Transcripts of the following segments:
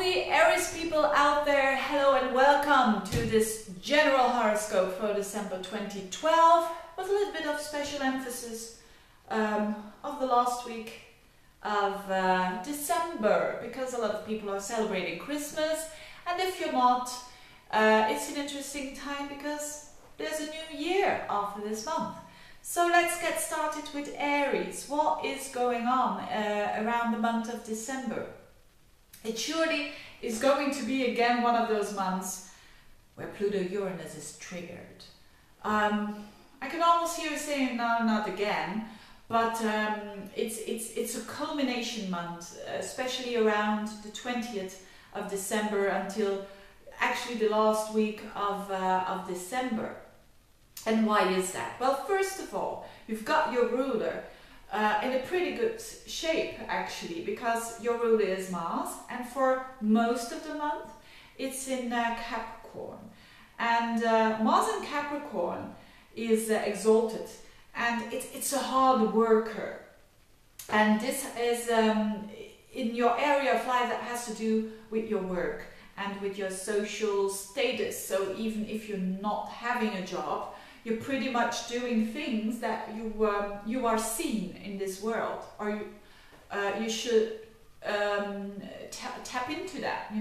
the Aries people out there, hello and welcome to this general horoscope for December 2012 with a little bit of special emphasis of the last week of December, because a lot of people are celebrating Christmas, and if you're not, it's an interesting time because there's a new year after this month. So let's get started with Aries. What is going on around the month of December? It surely is going to be again one of those months where Pluto-Uranus is triggered. I can almost hear you saying no, not again, but it's a culmination month, especially around the 20th of December until actually the last week of December. And why is that? Well, first of all, you've got your ruler in a pretty good shape actually, because your ruler is Mars, and for most of the month it's in Capricorn, and Mars in Capricorn is exalted, and it's a hard worker, and this is in your area of life that has to do with your work and with your social status. So even if you're not having a job, you're pretty much doing things that you are seen in this world, or you should tap into that.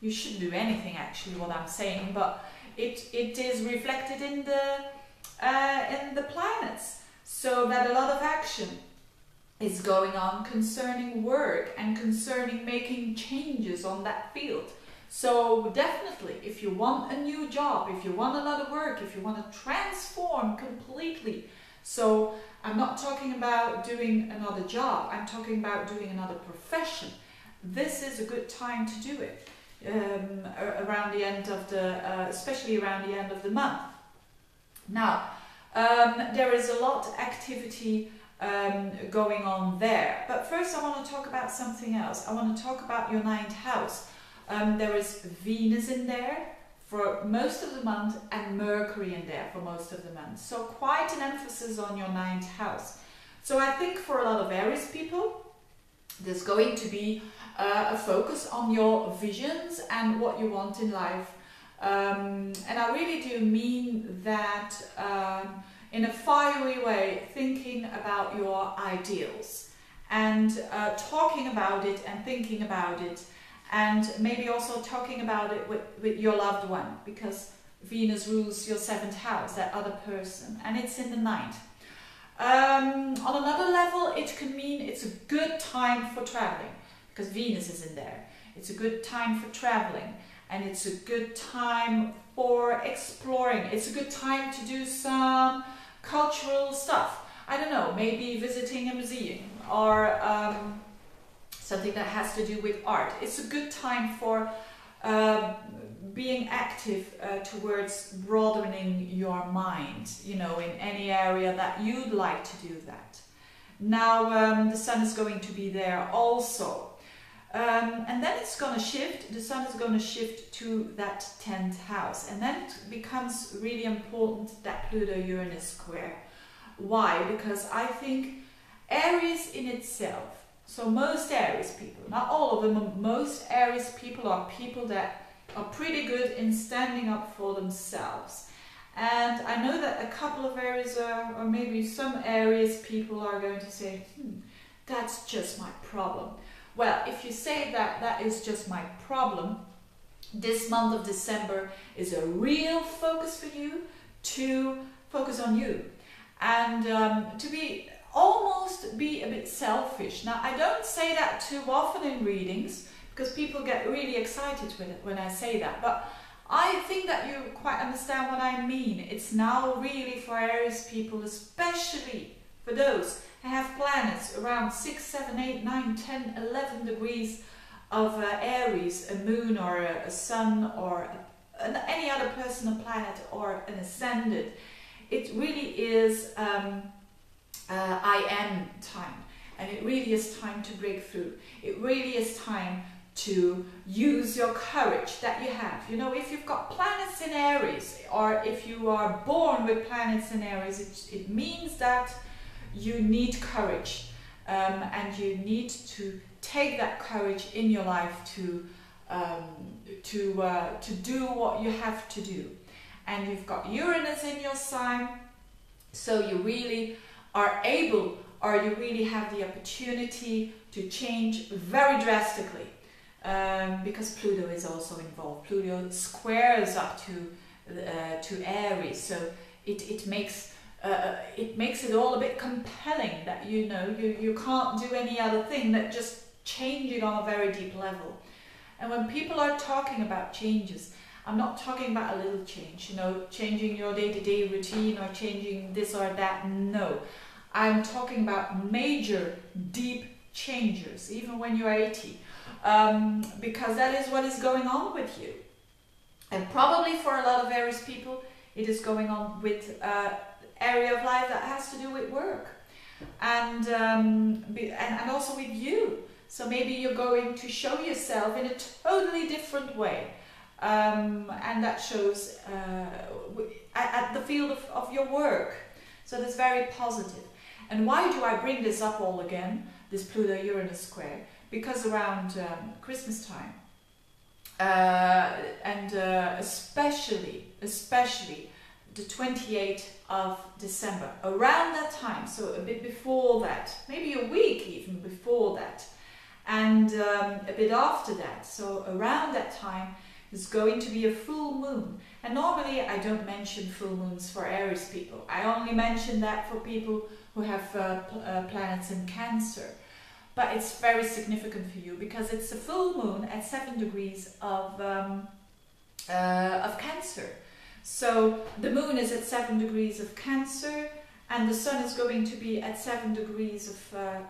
You shouldn't do anything actually, what I'm saying, but it is reflected in the planets, so that a lot of action is going on concerning work and concerning making changes on that field. So definitely, if you want a new job, if you want a lot of work, if you want to transform completely, so I'm not talking about doing another job, I'm talking about doing another profession. This is a good time to do it, around the end of especially around the end of the month. Now, there is a lot of activity going on there, but first I want to talk about something else. I want to talk about your 9th house. There is Venus in there for most of the month and Mercury in there for most of the month. So quite an emphasis on your 9th house. So I think for a lot of Aries people, there's going to be a focus on your visions and what you want in life. And I really do mean that in a fiery way, thinking about your ideals and talking about it and thinking about it. And maybe also talking about it with your loved one, because Venus rules your 7th house, that other person, and it's in the 9th. On another level, it can mean it's a good time for traveling, because Venus is in there. It's a good time for traveling, and it's a good time for exploring. It's a good time to do some cultural stuff. I don't know, maybe visiting a museum, or something that has to do with art. It's a good time for being active towards broadening your mind, in any area that you'd like to do that. Now the sun is going to be there also. And then it's going to shift, the sun is going to shift to that 10th house. And then it becomes really important, that Pluto-Uranus square. Why? Because I think Aries in itself, so most Aries people, not all of them, most Aries people are people that are pretty good in standing up for themselves. And I know that a couple of Aries, or maybe some Aries people are going to say, that's just my problem. Well, if you say that that is just my problem, this month of December is a real focus for you to focus on you and to almost be a bit selfish. Now, I don't say that too often in readings because people get really excited with it when I say that, but I think that you quite understand what I mean. It's now really for Aries people, especially for those who have planets around 6, 7, 8, 9, 10, 11 degrees of Aries, a moon or a sun or any other personal planet or an ascendant. It really is I am time, and it really is time to break through. It really is time to use your courage that you have. If you've got planets in Aries, or if you are born with planets in Aries, it means that you need courage, and you need to take that courage in your life to to do what you have to do. And you've got Uranus in your sign, so you really are able, or you really have the opportunity to change very drastically, because Pluto is also involved. Pluto squares up to Aries, so it makes it all a bit compelling that you can't do any other thing than just changing on a very deep level. And when people are talking about changes, I'm not talking about a little change, changing your day-to-day routine or changing this or that. No, I'm talking about major, deep changes, even when you're 80, because that is what is going on with you. And probably for a lot of Aries people, it is going on with area of life that has to do with work, and also with you. So maybe you're going to show yourself in a totally different way. And that shows at the field of your work. So that's very positive. And why do I bring this up all again, this Pluto-Uranus square? Because around Christmas time, and especially the 28th of December, around that time, so a bit before that, maybe a week even before that, and a bit after that, so around that time, there's going to be a full moon. And normally I don't mention full moons for Aries people. I only mention that for people who have planets in Cancer. But it's very significant for you because it's a full moon at 7 degrees of Cancer. So the moon is at 7 degrees of Cancer, and the sun is going to be at 7 degrees of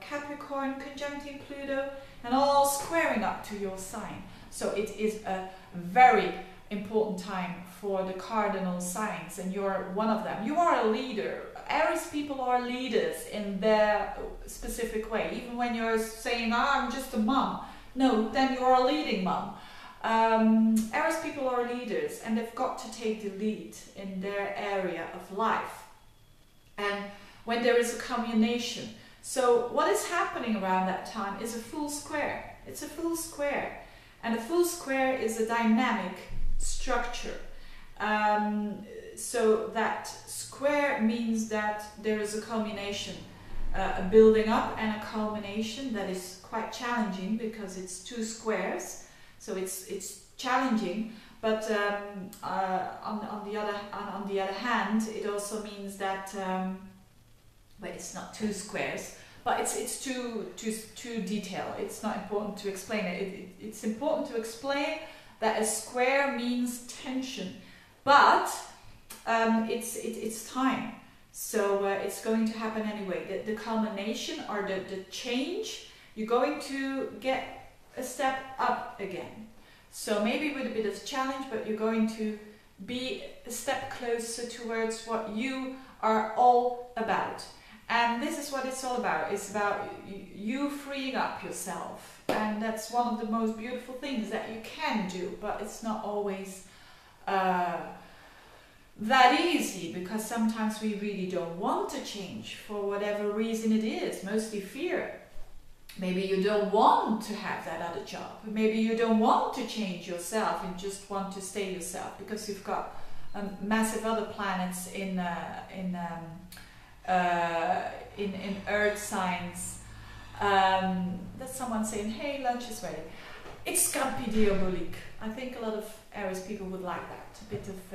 Capricorn, conjuncting Pluto, and all squaring up to your sign. So it is a very important time for the cardinal signs, and you're one of them. You are a leader. Aries people are leaders in their specific way. Even when you're saying, I'm just a mom. No, then you're a leading mom. Aries people are leaders, and they've got to take the lead in their area of life. And when there is a culmination. So what is happening around that time is a full square. It's a full square. And a full square is a dynamic structure. So that square means that there is a culmination, a building up and a culmination that is quite challenging because it's two squares. So it's challenging, but on the other hand, it also means that well, it's not two squares. But it's too detailed. It's not important to explain it. It's important to explain that a square means tension, but it's time. So it's going to happen anyway. The culmination or the change, you're going to get a step up again. So maybe with a bit of challenge, but you're going to be a step closer towards what you are all about. And this is what it's all about. It's about you freeing up yourself. And that's one of the most beautiful things that you can do. But it's not always that easy, because sometimes we really don't want to change for whatever reason it is. Mostly fear. Maybe you don't want to have that other job. Maybe you don't want to change yourself and just want to stay yourself because you've got massive other planets in earth signs. That's someone saying, hey, lunch is ready. It's scampi diabolique. I think a lot of Aries people would like that. A bit of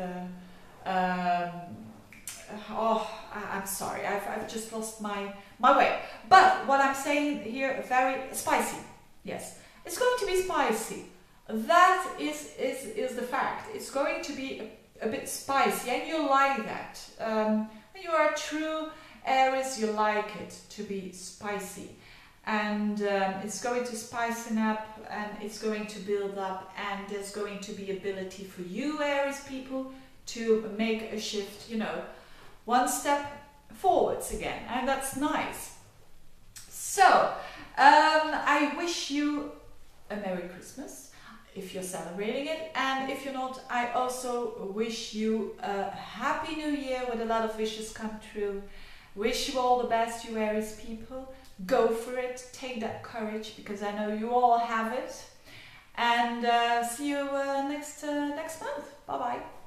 I'm sorry, I've just lost my way. But what I'm saying here, very spicy. Yes, it's going to be spicy. That is the fact. It's going to be a bit spicy, and you like that. When you are a true Aries, you like it to be spicy, and it's going to spicen up, and it's going to build up, and there's going to be ability for you Aries people to make a shift, one step forwards again, and that's nice. So I wish you a Merry Christmas if you're celebrating it, and if you're not, I also wish you a Happy New Year with a lot of wishes come true. Wish you all the best, you Aries people. Go for it, take that courage, because I know you all have it. and see you next month. Bye bye.